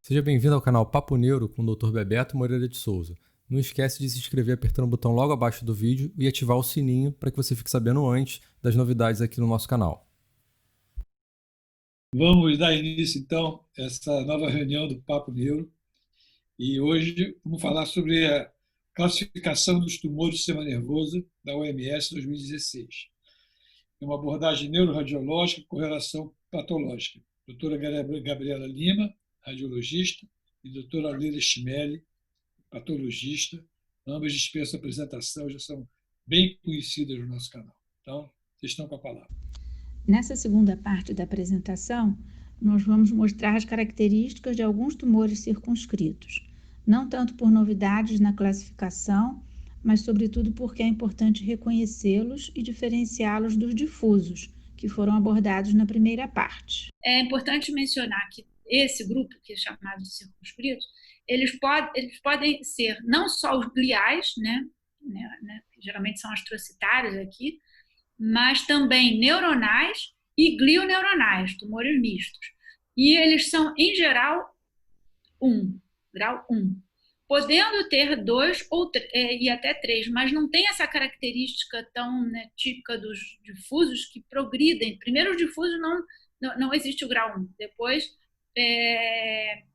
Seja bem-vindo ao canal Papo Neuro com o Dr. Bebeto Moreira de Souza. Não esquece de se inscrever apertando o botão logo abaixo do vídeo e ativar o sininho para que você fique sabendo antes das novidades aqui no nosso canal. Vamos dar início, então, a essa nova reunião do Papo Neuro. E hoje vamos falar sobre a classificação dos tumores do sistema nervoso da OMS 2016. É uma abordagem neuroradiológica com correlação patológica. Doutora Gabriela Lima, radiologista, e doutora Leila Schmelli, patologista. Ambas dispensam apresentação, já são bem conhecidas no nosso canal. Então, vocês estão com a palavra. Nessa segunda parte da apresentação, nós vamos mostrar as características de alguns tumores circunscritos, não tanto por novidades na classificação, mas sobretudo porque é importante reconhecê-los e diferenciá-los dos difusos, que foram abordados na primeira parte. É importante mencionar que esse grupo, que é chamado de circunscritos, eles podem ser não só os gliais, que geralmente são astrocitários aqui, mas também neuronais e glioneuronais, tumores mistos. E eles são, em geral, grau 1. Podendo ter 2 e até 3, mas não tem essa característica tão típica dos difusos que progridem. Primeiro, os difusos não existe o grau 1. Depois,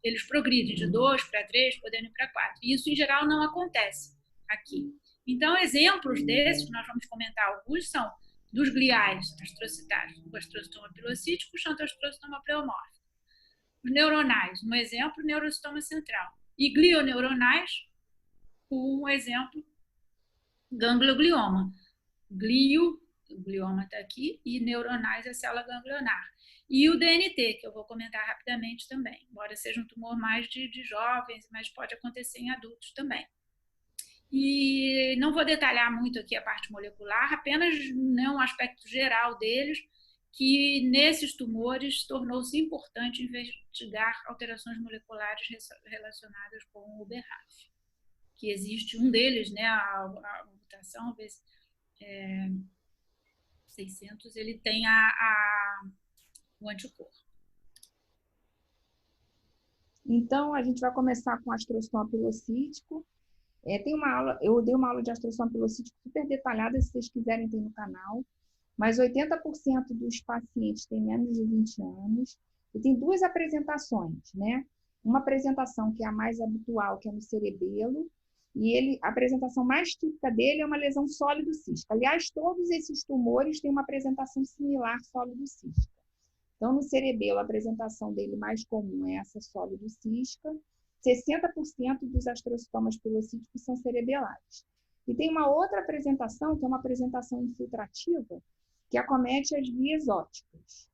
eles progridem de 2 para 3, podendo ir para 4. E isso, em geral, não acontece aqui. Então, exemplos desses, nós vamos comentar alguns, são dos gliais astrocitários, o astrocitoma pilocítico, o xantoastrocitoma pleomórfico. Os neuronais, um exemplo, neurocitoma central. E glioneuronais, um exemplo, ganglioglioma. O glioma está aqui, e neuronais é a célula ganglionar. E o DNT, que eu vou comentar rapidamente também, embora seja um tumor mais de jovens, mas pode acontecer em adultos também. E não vou detalhar muito aqui a parte molecular, apenas um aspecto geral deles, que nesses tumores tornou-se importante investigar alterações moleculares relacionadas com o BRAF, que existe um deles, a mutação 600, ele tem o anticorpo. Então, a gente vai começar com astrocitoma pilocítico. Eu dei uma aula de astrocitoma pilocítico super detalhada, se vocês quiserem, tem no canal. Mas 80% dos pacientes têm menos de 20 anos. E tem duas apresentações, né? Uma apresentação que é a mais habitual, que é no cerebelo. E a apresentação mais típica dele é uma lesão sólido-cística. Aliás, todos esses tumores têm uma apresentação similar sólido-cística. Então, no cerebelo, a apresentação dele mais comum é essa sólido-cística. 60% dos astrocitomas pilocíticos são cerebelares. E tem uma outra apresentação, que é uma apresentação infiltrativa, que acomete as vias ópticas.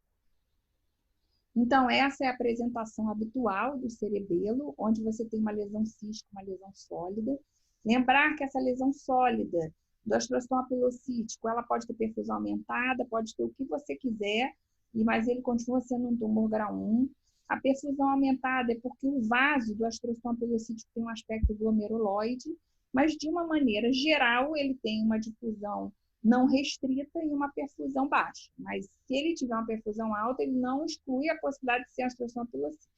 Então, essa é a apresentação habitual do cerebelo, onde você tem uma lesão cística, uma lesão sólida. Lembrar que essa lesão sólida do astrocitoma pilocítico, ela pode ter perfusão aumentada, pode ter o que você quiser, mas ele continua sendo um tumor grau 1. A perfusão aumentada é porque o vaso do astrocitoma pilocítico tem um aspecto glomeruloide, mas de uma maneira geral ele tem uma difusão não restrita e uma perfusão baixa. Mas se ele tiver uma perfusão alta, ele não exclui a possibilidade de ser astrocitoma pilocítico.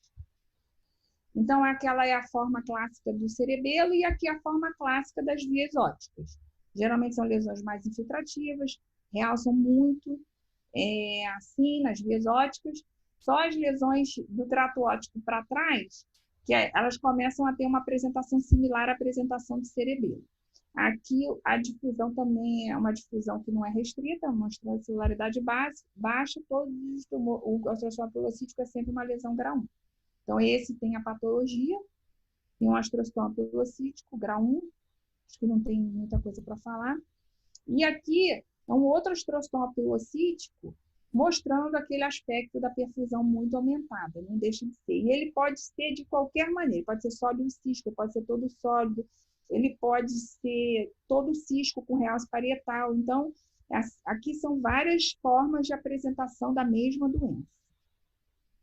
Então, aquela é a forma clássica do cerebelo e aqui a forma clássica das vias ópticas. Geralmente são lesões mais infiltrativas, realçam muito assim nas vias ópticas. Só as lesões do trato óptico para trás, que elas começam a ter uma apresentação similar à apresentação do cerebelo. Aqui a difusão também é uma difusão que não é restrita, mostra a celularidade baixa, o astrocitoma pilocítico é sempre uma lesão grau 1. Então esse tem a patologia, tem um astrocitoma pilocítico, grau 1, acho que não tem muita coisa para falar. E aqui é um outro astrocitoma pilocítico, mostrando aquele aspecto da perfusão muito aumentada, não deixa de ser. E ele pode ser de qualquer maneira, pode ser sólido cístico, pode ser todo sólido, ele pode ser todo cisco com realce parietal. Então, aqui são várias formas de apresentação da mesma doença.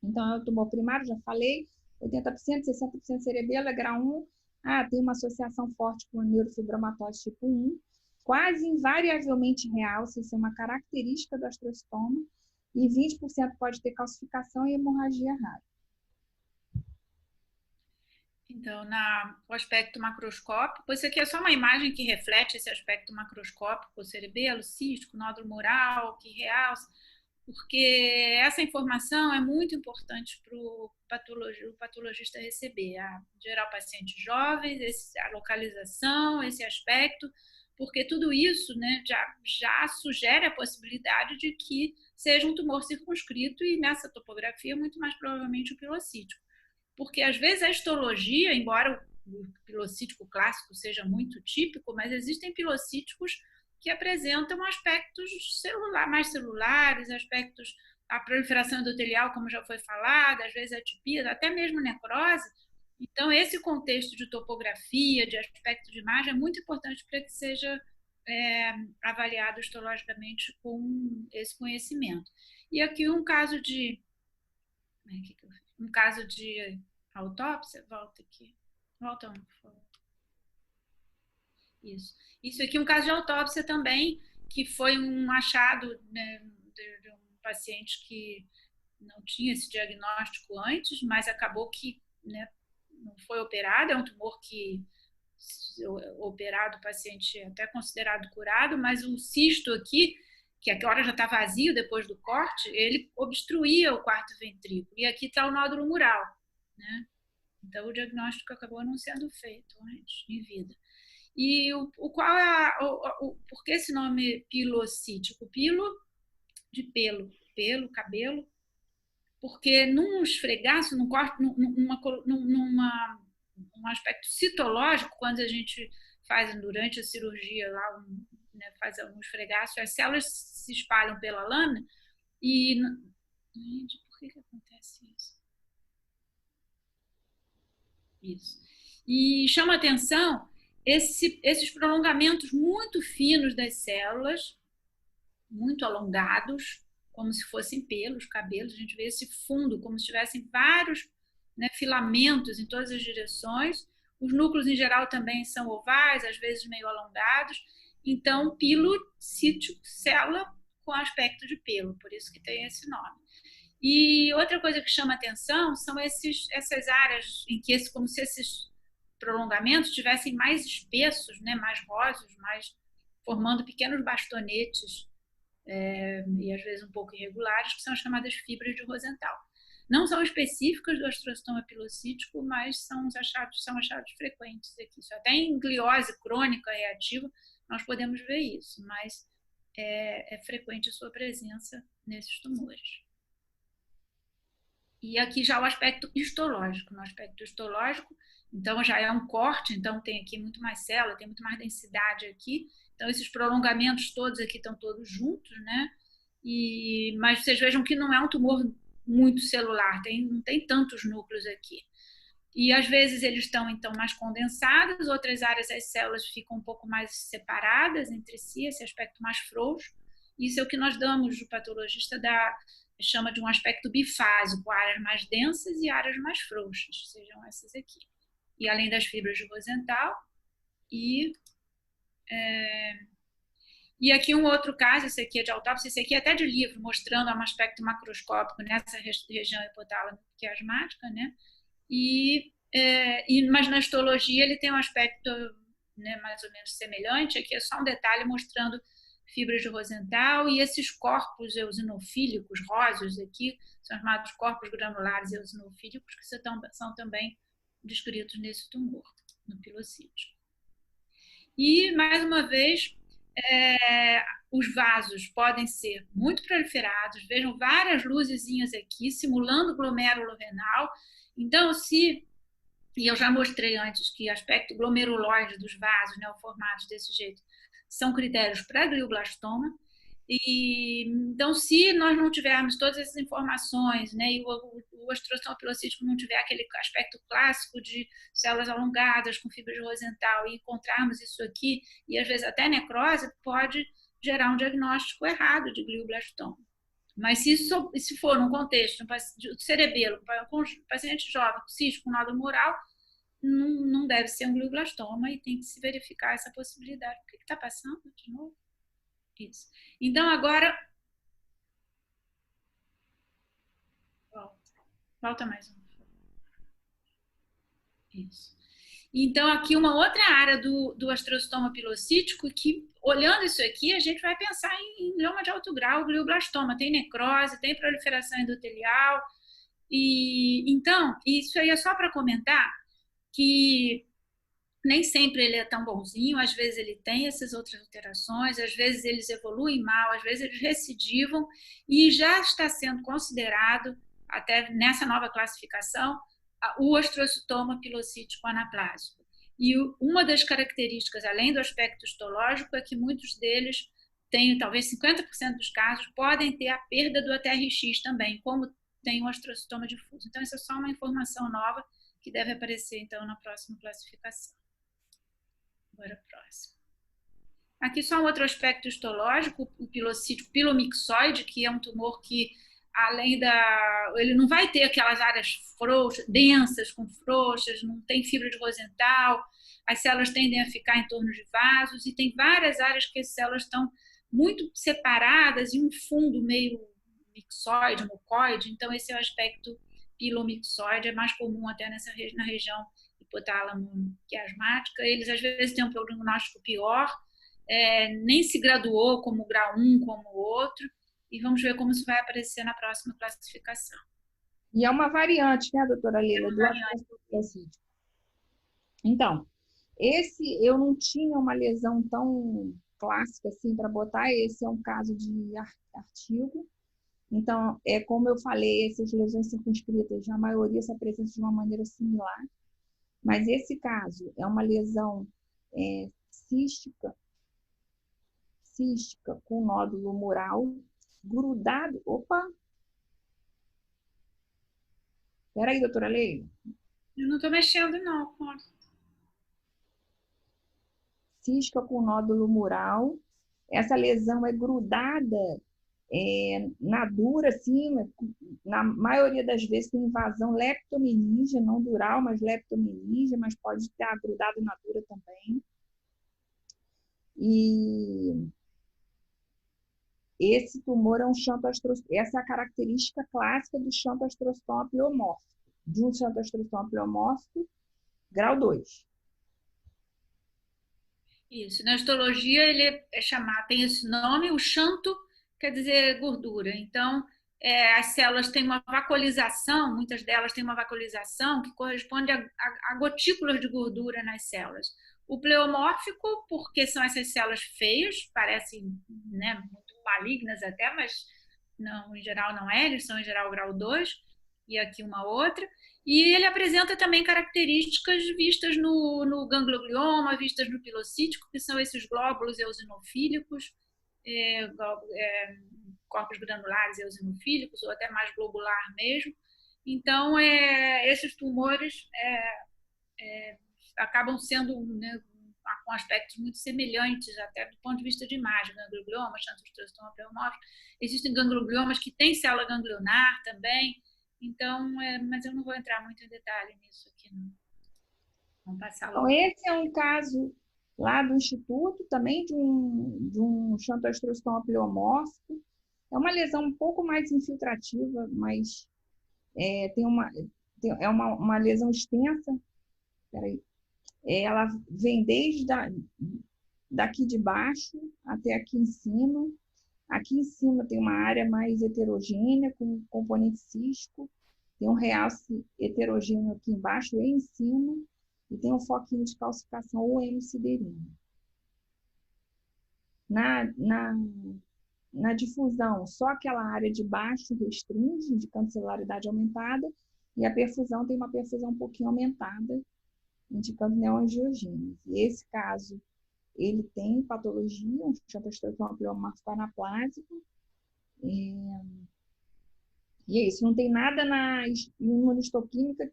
Então, é o tumor primário, já falei, 80%, 60% cerebelo, é grau 1. Tem uma associação forte com a neurofibromatose tipo 1. Quase invariavelmente realce, isso é uma característica do astrocitoma. e 20% pode ter calcificação e hemorragia rara. Então, o aspecto macroscópico, isso aqui é só uma imagem que reflete esse aspecto macroscópico, cerebelo, cístico, nódulo mural, que realça, porque essa informação é muito importante para o patologista receber, gerar pacientes jovens, a localização, esse aspecto, porque tudo isso, né, já sugere a possibilidade de que seja um tumor circunscrito e nessa topografia, muito mais provavelmente o pilocítico. Porque às vezes a histologia, embora o pilocítico clássico seja muito típico, mas existem pilocíticos que apresentam aspectos mais celulares, aspectos, a proliferação endotelial, como já foi falado, às vezes atipia, até mesmo necrose. Então, esse contexto de topografia, de aspecto de imagem, é muito importante para que seja avaliado histologicamente com esse conhecimento. E aqui um caso de autópsia, volta aqui. Volta por favor. Isso aqui é um caso de autópsia também, que foi um achado, né, de um paciente que não tinha esse diagnóstico antes, mas acabou que, né, não foi operado, é um tumor que operado, o paciente é até considerado curado, mas o cisto aqui, que agora já está vazio depois do corte, ele obstruía o quarto ventrículo. E aqui está o nódulo mural, né? Então, o diagnóstico acabou não sendo feito antes, em vida. E por que esse nome pilocítico? Pilo, de pelo, cabelo, porque num esfregaço, num corte, um aspecto citológico, quando a gente faz durante a cirurgia lá, né, faz um esfregaço, as células se espalham pela lâmina e... Gente, por que acontece isso? Isso. E chama atenção esses prolongamentos muito finos das células, muito alongados, como se fossem pelos, cabelos. A gente vê esse fundo como se tivessem vários, né, filamentos em todas as direções. Os núcleos, em geral, também são ovais, às vezes meio alongados. Então, pilocítico, célula com aspecto de pelo, por isso que tem esse nome. E outra coisa que chama atenção são essas áreas em que, como se esses prolongamentos tivessem mais espessos, né, mais rosos, formando pequenos bastonetes, e às vezes um pouco irregulares, que são as chamadas fibras de Rosenthal. Não são específicas do astrostoma pilocítico, mas são achados frequentes aqui. Isso até em gliose crônica reativa nós podemos ver isso, mas é frequente a sua presença nesses tumores. E aqui já o aspecto histológico. No aspecto histológico, então já é um corte, então tem aqui muito mais célula, tem muito mais densidade aqui. Então esses prolongamentos todos aqui estão todos juntos, né? Mas vocês vejam que não é um tumor muito celular, não tem tantos núcleos aqui. E às vezes eles estão então mais condensados, outras áreas as células ficam um pouco mais separadas entre si, esse aspecto mais frouxo. Isso é o que nós damos, o patologista chama de um aspecto bifásico, áreas mais densas e áreas mais frouxas, sejam essas aqui. E além das fibras de Rosenthal, e aqui um outro caso, esse aqui é de autópsia, esse aqui é até de livro, mostrando um aspecto macroscópico nessa região hipotálamica quiasmática, né? Mas na histologia ele tem um aspecto, né, mais ou menos semelhante. Aqui é só um detalhe mostrando fibras de Rosenthal e esses corpos eosinofílicos rosos aqui, são chamados corpos granulares eosinofílicos, que são também descritos nesse tumor, no pilocítico. E, mais uma vez, os vasos podem ser muito proliferados, vejam várias luzezinhas aqui, simulando glomérulo renal. Então, e eu já mostrei antes que aspecto glomeruloide dos vasos, né, formados desse jeito, são critérios para glioblastoma. Então, se nós não tivermos todas essas informações, né, e o astrostoma pilocítico não tiver aquele aspecto clássico de células alongadas com fibras de Rosenthal e encontrarmos isso aqui, e às vezes até necrose, pode gerar um diagnóstico errado de glioblastoma. Mas se for num contexto de cerebelo, com paciente jovem, cístico, com nódulo mural, não deve ser um glioblastoma e tem que se verificar essa possibilidade. O que está passando de novo? Isso. Então, agora, Volta mais um. Isso. Então, aqui uma outra área do astrocitoma pilocítico que, olhando isso aqui, a gente vai pensar em glioma de alto grau, glioblastoma. Tem necrose, tem proliferação endotelial. E então, isso aí é só para comentar que nem sempre ele é tão bonzinho, às vezes ele tem essas outras alterações, às vezes eles evoluem mal, às vezes eles recidivam, e já está sendo considerado, até nessa nova classificação, o astrocitoma pilocítico anaplásico. E uma das características, além do aspecto histológico, é que muitos deles têm, talvez 50% dos casos, podem ter a perda do ATRX também, como tem um astrocitoma difuso. Então, isso é só uma informação nova que deve aparecer, então, na próxima classificação. Agora, próximo. Aqui só um outro aspecto histológico, o pilocítico pilomixoide, que é um tumor que, além da... ele não vai ter aquelas áreas frouxas, densas, com frouxas, não tem fibra de Rosenthal, as células tendem a ficar em torno de vasos, e tem várias áreas que as células estão muito separadas e um fundo meio mixoide, mucoide. Então, esse é o aspecto pilomixoide, é mais comum até na região hipotálamo quiasmática. Eles, às vezes, têm um prognóstico pior, nem se graduou como grau 1, como o outro, e vamos ver como isso vai aparecer na próxima classificação. E é uma variante, né, doutora Leila, do astrocitoma. Então, esse eu não tinha uma lesão tão clássica assim para botar, esse é um caso de artigo. Então, como eu falei, essas lesões circunscritas, a maioria se apresenta de uma maneira similar, mas esse caso é uma lesão cística com nódulo mural grudado. Opa! Peraí, doutora Leila. Eu não estou mexendo, não. Cística com nódulo mural. Essa lesão é grudada na dura, assim, na maioria das vezes tem invasão leptomeníngea, não dural, mas leptomeníngea, mas pode estar grudado na dura também. E esse tumor é um xantoastrocitoma, essa é a característica clássica do xantoastrocitoma pleomórfico, de um xantoastrocitoma pleomórfico, grau 2. Isso, na histologia ele é chamado, tem esse nome, o xanto quer dizer gordura. Então, as células têm uma vacuolização, muitas delas têm uma vacuolização que corresponde a gotículas de gordura nas células. O pleomórfico, porque são essas células feias, parecem, né, muito malignas até, mas não, em geral não é, eles são em geral grau 2, e aqui uma outra. E ele apresenta também características vistas no ganglioglioma, vistas no pilocítico, que são esses glóbulos eosinofílicos, corpos granulares eosinofílicos, ou até mais globular mesmo. Então, esses tumores acabam sendo, né, com aspectos muito semelhantes, até do ponto de vista de imagem, ganglioglioma, xantoastrocitoma pleomórfico. Existem gangliogliomas que têm célula ganglionar também. Então, mas eu não vou entrar muito em detalhe nisso aqui, não. Vamos passar logo. Então, esse é um caso lá do Instituto, também de um xantoastrocitoma pleomórfico. É uma lesão um pouco mais infiltrativa, mas é uma lesão extensa. Peraí. Ela vem desde daqui de baixo até aqui em cima. Aqui em cima tem uma área mais heterogênea, com componente cístico. Tem um realce heterogêneo aqui embaixo e em cima. E tem um foquinho de calcificação ou hemosiderina. Na difusão, só aquela área de baixo restringe, indicando celularidade aumentada. E a perfusão tem uma perfusão um pouquinho aumentada, indicando neoangiogênese. E esse caso, ele tem patologia, um xantoastrocitoma pleomórfico anaplásico. E é isso, não tem nada na imunohistoquímica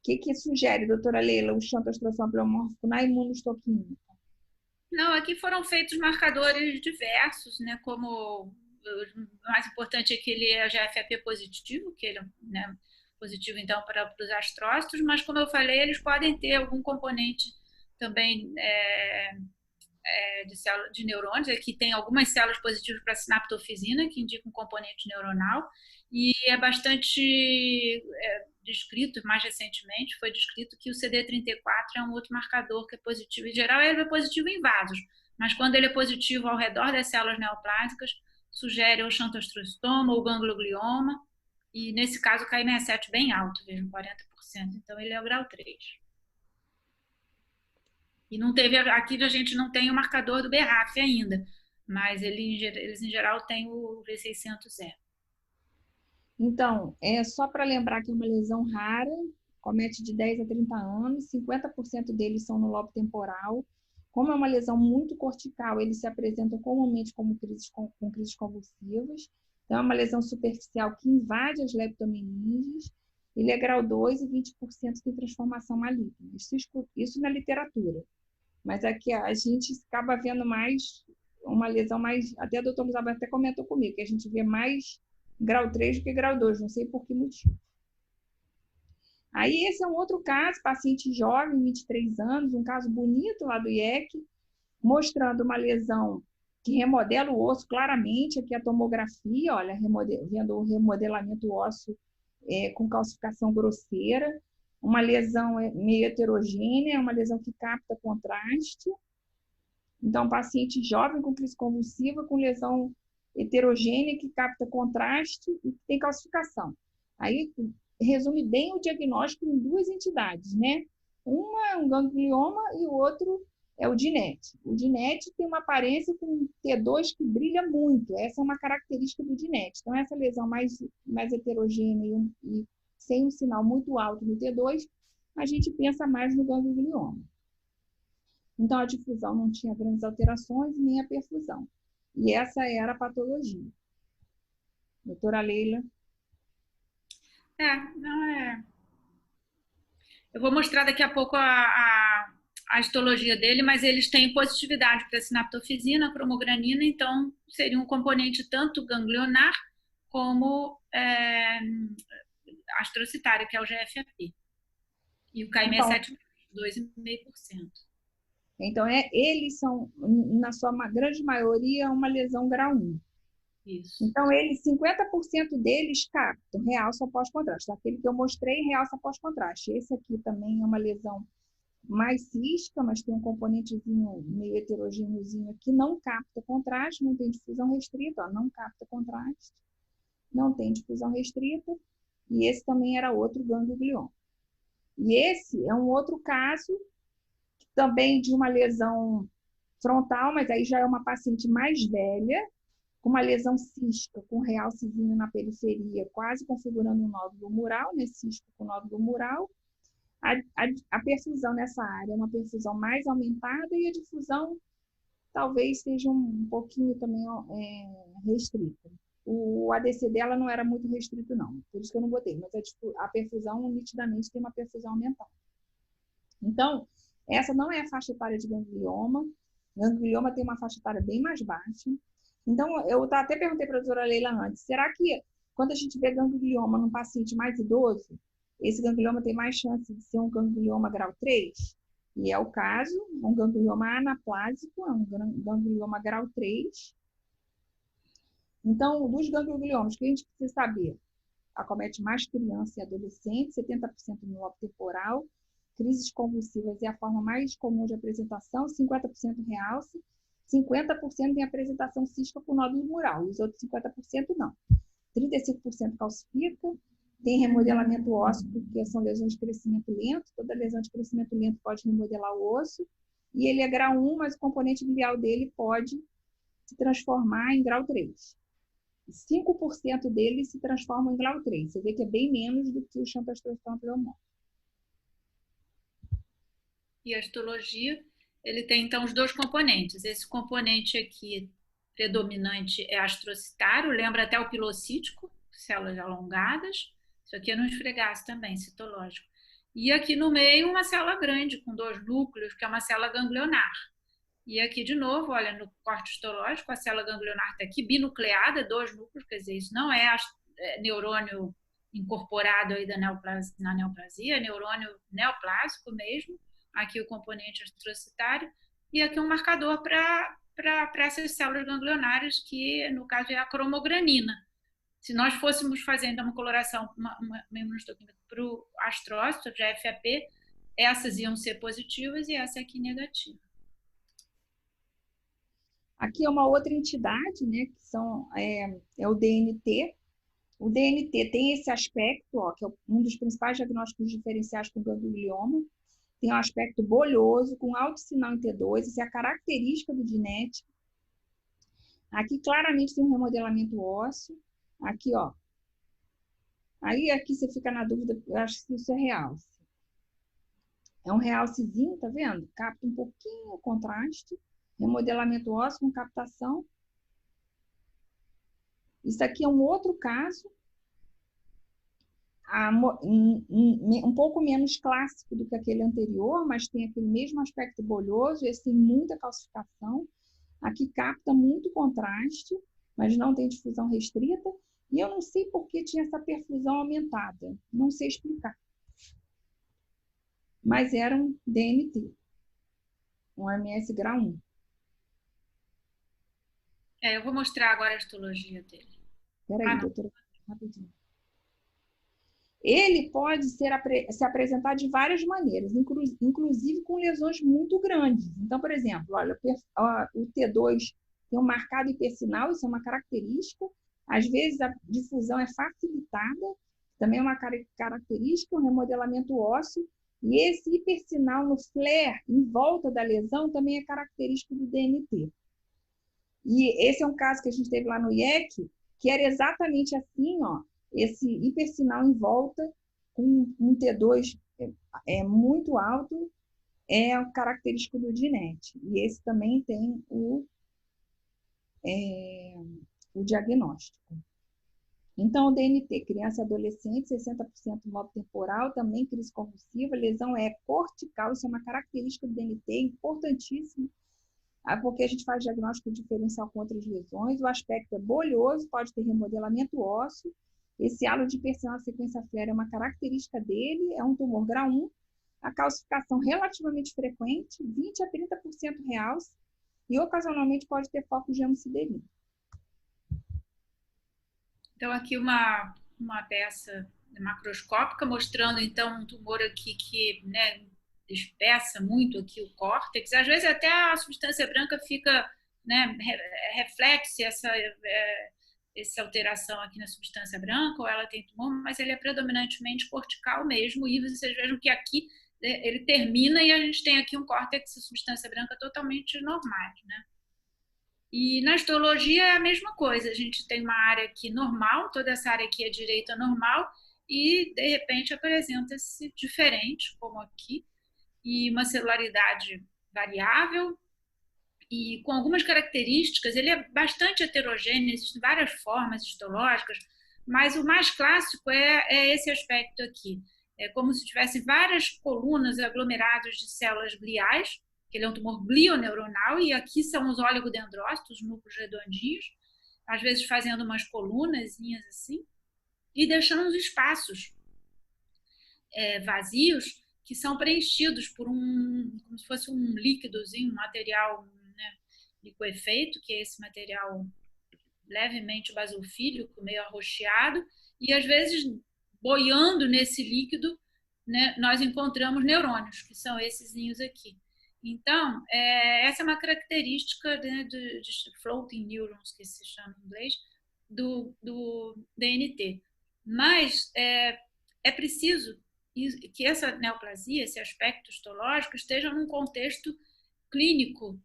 que sugere, doutora Leila, o xantoastrocitoma pleomórfico na imunohistoquímica. Não, aqui foram feitos marcadores diversos, né, como o mais importante é que ele é GFAP positivo, que ele é, né, positivo então para os astrócitos, mas como eu falei, eles podem ter algum componente também de neurônios. Aqui tem algumas células positivas para sinaptofisina, que indica um componente neuronal, e é bastante descrito, mais recentemente, foi descrito que o CD34 é um outro marcador que é positivo. Em geral, ele é positivo em vasos, mas quando ele é positivo ao redor das células neoplásicas, sugere o xantoastrostoma ou ganglioglioma, e nesse caso o KM67 bem alto, vejam, 40%, então ele é o grau 3. E não teve, aqui a gente não tem o marcador do BRAF ainda, mas eles em geral têm o V600E. Então, só para lembrar que é uma lesão rara, comete de 10 a 30 anos, 50% deles são no lobo temporal. Como é uma lesão muito cortical, eles se apresentam comumente como com crises convulsivas. Então, é uma lesão superficial que invade as leptomeninges. Ele é grau 2 e 20% tem transformação maligna. Isso na literatura. Mas aqui a gente acaba vendo mais uma lesão mais... Até o doutor Luiz Alberto até comentou comigo, que a gente vê mais grau 3 do que grau 2, não sei por que motivo. Aí esse é um outro caso, paciente jovem, 23 anos, um caso bonito lá do IEC, mostrando uma lesão que remodela o osso claramente, aqui a tomografia, olha, vendo o remodelamento ósseo com calcificação grosseira, uma lesão meio heterogênea, uma lesão que capta contraste. Então, paciente jovem com crise convulsiva, com lesão heterogênea que capta contraste e que tem calcificação. Aí resume bem o diagnóstico em duas entidades, né? Uma é um ganglioma e o outro é o DINET. O DINET tem uma aparência com um T2 que brilha muito. Essa é uma característica do DINET. Então, essa lesão mais heterogênea e sem um sinal muito alto no T2, a gente pensa mais no ganglioma. Então, a difusão não tinha grandes alterações, nem a perfusão. E essa era a patologia. Doutora Leila? Eu vou mostrar daqui a pouco a histologia dele, mas eles têm positividade para sinaptofisina, cromogranina, então seria um componente tanto ganglionar como astrocitário, que é o GFAP. E o KM7, 2,5%. Então, eles são, na sua grande maioria, uma lesão grau 1. Isso. Então, 50% deles captam, realça pós-contraste. Aquele que eu mostrei, realça pós-contraste. Esse aqui também é uma lesão mais cística, mas tem um componentezinho meio heterogêneozinho que não capta contraste, não tem difusão restrita, não capta contraste, não tem difusão restrita. E esse também era outro ganglioma. E esse é um outro caso também de uma lesão frontal, mas aí já é uma paciente mais velha, com uma lesão cística, com realcezinho na periferia, quase configurando um nódulo mural, né? Cístico com nódulo mural. A perfusão nessa área é uma perfusão mais aumentada e a difusão talvez seja um pouquinho também restrita. O ADC dela não era muito restrito, não, por isso que eu não botei, mas a perfusão nitidamente tem uma perfusão aumentada. Então, essa não é a faixa etária de ganglioma. Ganglioma tem uma faixa etária bem mais baixa. Então, eu até perguntei para a doutora Leila antes, será que quando a gente vê ganglioma num paciente mais idoso, esse ganglioma tem mais chance de ser um ganglioma grau 3? E é o caso, um ganglioma anaplásico, é um ganglioma grau 3. Então, dos gangliomas, o que a gente precisa saber? Acomete mais criança e adolescente, 70% no lobo temporal, crises convulsivas é a forma mais comum de apresentação, 50% realce, 50% tem apresentação cística com nódulo mural, e os outros 50% não. 35% calcifica, tem remodelamento ósseo, porque são lesões de crescimento lento, toda lesão de crescimento lento pode remodelar o osso, e ele é grau 1, mas o componente glial dele pode se transformar em grau 3. 5% dele se transforma em grau 3. Você vê que é bem menos do que o xantoastrostoma pleomorfo. E a histologia, ele tem então os dois componentes. Esse componente aqui predominante é astrocitário, lembra até o pilocítico, células alongadas. Isso aqui é no esfregaço também, citológico. E aqui no meio uma célula grande com 2 núcleos, que é uma célula ganglionar. E aqui de novo, olha, no corte histológico, a célula ganglionar está aqui binucleada, 2 núcleos, quer dizer, isso não é neurônio incorporado aí na neoplasia, é neurônio neoplásico mesmo. Aqui o componente astrocitário, e aqui um marcador para essas células ganglionares, que no caso é a cromogranina. Se nós fôssemos fazer então uma coloração, uma imunohistoquímica para o astrócito, de FAP, essas iam ser positivas e essa aqui negativa. Aqui é uma outra entidade, né, que é o DNT. O DNT tem esse aspecto, ó, que é um dos principais diagnósticos diferenciais com ganglioma. Tem um aspecto bolhoso, com alto sinal em T2, essa é a característica do DNET. Aqui claramente tem um remodelamento ósseo. Aqui, ó. Aí aqui você fica na dúvida, eu acho que isso é realce. É um realcezinho, tá vendo? Capta um pouquinho o contraste. Remodelamento ósseo com captação. Isso aqui é um outro caso, um pouco menos clássico do que aquele anterior, mas tem aquele mesmo aspecto bolhoso, esse tem muita calcificação. Aqui capta muito contraste, mas não tem difusão restrita. E eu não sei por que tinha essa perfusão aumentada, não sei explicar. Mas era um DNT, um MS grau 1. Eu vou mostrar agora a histologia dele. Peraí, doutora, rapidinho. Ele pode se apresentar de várias maneiras, inclusive com lesões muito grandes. Então, por exemplo, olha, o T2 tem um marcado hipersinal, isso é uma característica. Às vezes a difusão é facilitada, também é uma característica, um remodelamento ósseo. E esse hipersinal no flare, em volta da lesão, também é característico do DNT. E esse é um caso que a gente teve lá no IEC, que era exatamente assim, ó, esse hipersinal em volta, com um T2 muito alto, é o característico do DNET. E esse também tem o diagnóstico. Então, o DNT, criança e adolescente, 60% lobo temporal, também crise convulsiva, lesão cortical, isso é uma característica do DNT, importantíssimo, porque a gente faz diagnóstico diferencial com outras lesões. O aspecto é bolhoso, pode ter remodelamento ósseo. Esse halo de hipersinal sequência flare é uma característica dele, é um tumor grau 1. A calcificação relativamente frequente, 20 a 30% realce, e ocasionalmente pode ter foco de hemociderina. Então, aqui uma peça macroscópica mostrando, então, um tumor aqui que, né, espessa muito aqui o córtex. Às vezes até a substância branca fica, né, reflete essa alteração aqui na substância branca, ou ela tem tumor, mas ele é predominantemente cortical mesmo, e vocês vejam que aqui ele termina e a gente tem aqui um córtex e substância branca totalmente normais, né? E na histologia é a mesma coisa, a gente tem uma área aqui normal, toda essa área aqui é direita normal, e de repente apresenta-se diferente, como aqui, e uma celularidade variável, e com algumas características. Ele é bastante heterogêneo, existem várias formas histológicas, mas o mais clássico é esse aspecto aqui. É como se tivesse várias colunas aglomeradas de células gliais, que ele é um tumor glioneuronal, e aqui são os oligodendrócitos, os núcleos redondinhos, às vezes fazendo umas colunazinhas assim, e deixando os espaços vazios, que são preenchidos por como se fosse um líquidozinho, um material, né, liquefeito, que é esse material levemente basulfílico, meio arroxeado, e às vezes, boiando nesse líquido, né, nós encontramos neurônios, que são essesinhos aqui. Então, essa é uma característica, né, de floating neurons, que se chama em inglês, do DNT. Mas é preciso que essa neoplasia, esse aspecto histológico, esteja num contexto clínico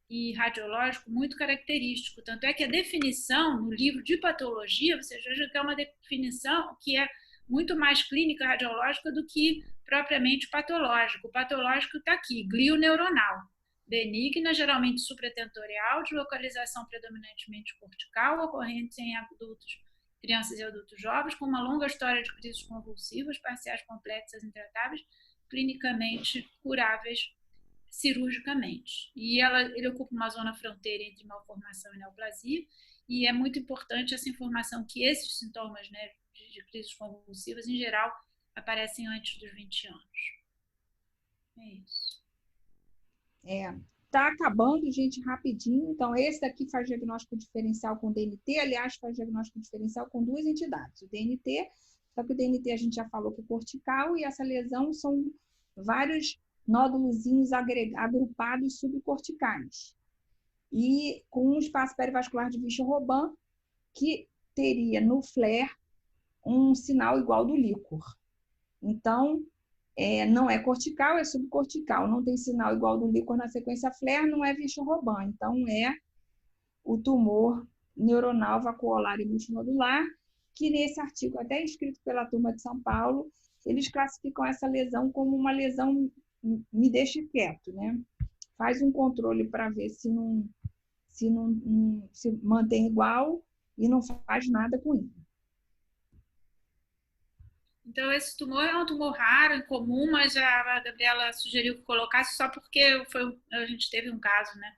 e radiológico muito característico. Tanto é que a definição no livro de patologia, vocês vejam que é uma definição que é muito mais clínica radiológica do que propriamente patológico. O patológico está aqui, glioneuronal, benigna, geralmente supratentorial, de localização predominantemente cortical, ocorrente em adultos, crianças e adultos jovens, com uma longa história de crises convulsivas, parciais complexas, intratáveis, clinicamente curáveis cirurgicamente. E ele ocupa uma zona fronteira entre malformação e neoplasia, e é muito importante essa informação que esses sintomas, né, de crises convulsivas, em geral, aparecem antes dos 20 anos. É isso. Está acabando, gente, rapidinho. Então, esse daqui faz diagnóstico diferencial com DNT, aliás, faz diagnóstico diferencial com duas entidades. O DNT, só que o DNT a gente já falou que é cortical, e essa lesão são vários nódulozinhos agrupados subcorticais. E com um espaço perivascular de Vichy-Robin, que teria no flare um sinal igual do líquor. Então, não é cortical, é subcortical. Não tem sinal igual do líquor na sequência flare, não é Vichy-Robin. Então, é o tumor neuronal vacuolar e multinodular, que nesse artigo, até escrito pela turma de São Paulo, eles classificam essa lesão como uma lesão me deixa quieto, né? Faz um controle para ver se mantém igual e não faz nada com isso. Então, esse tumor é um tumor raro, incomum, mas a Gabriela sugeriu que colocasse só porque a gente teve um caso, né?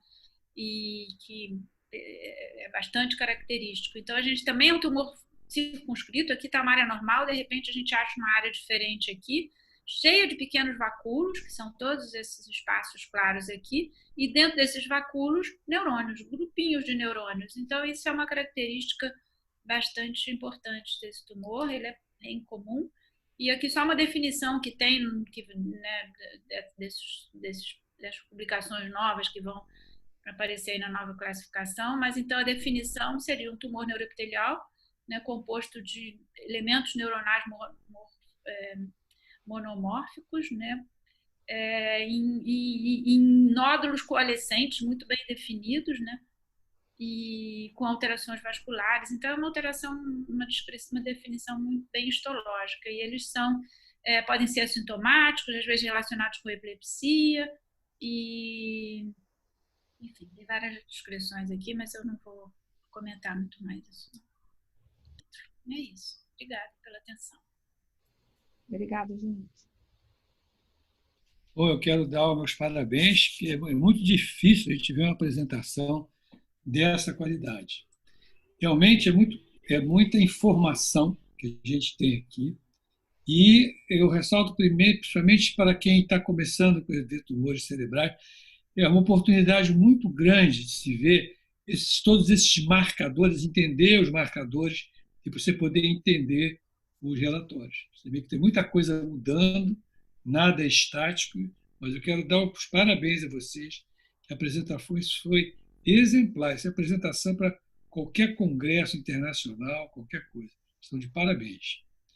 E que é bastante característico. Então, a gente também é um tumor circunscrito, aqui está uma área normal, de repente a gente acha uma área diferente aqui, cheia de pequenos vacúolos, que são todos esses espaços claros aqui, e dentro desses vacúolos, neurônios, grupinhos de neurônios. Então, isso é uma característica bastante importante desse tumor, ele é incomum. E aqui só uma definição que tem, né, dessas publicações novas que vão aparecer aí na nova classificação, mas então a definição seria um tumor neuroepitelial, né, composto de elementos neuronais monomórficos, né, em nódulos coalescentes muito bem definidos, né, e com alterações vasculares. Então, é uma alteração, uma definição muito bem histológica. E eles podem ser assintomáticos, às vezes relacionados com epilepsia, e, enfim, tem várias descrições aqui, mas eu não vou comentar muito mais isso. É isso. Obrigada pela atenção. Obrigada, gente. Bom, eu quero dar os meus parabéns, porque é muito difícil a gente ver uma apresentação dessa qualidade. Realmente é muita informação que a gente tem aqui, e eu ressalto primeiro, principalmente para quem está começando a ver tumores cerebrais, é uma oportunidade muito grande de se ver todos esses marcadores, entender os marcadores e você poder entender os relatórios. Você vê que tem muita coisa mudando, nada é estático, mas eu quero dar os parabéns a vocês. A apresentação foi exemplar. Essa é apresentação para qualquer congresso internacional, qualquer coisa. Estão de parabéns.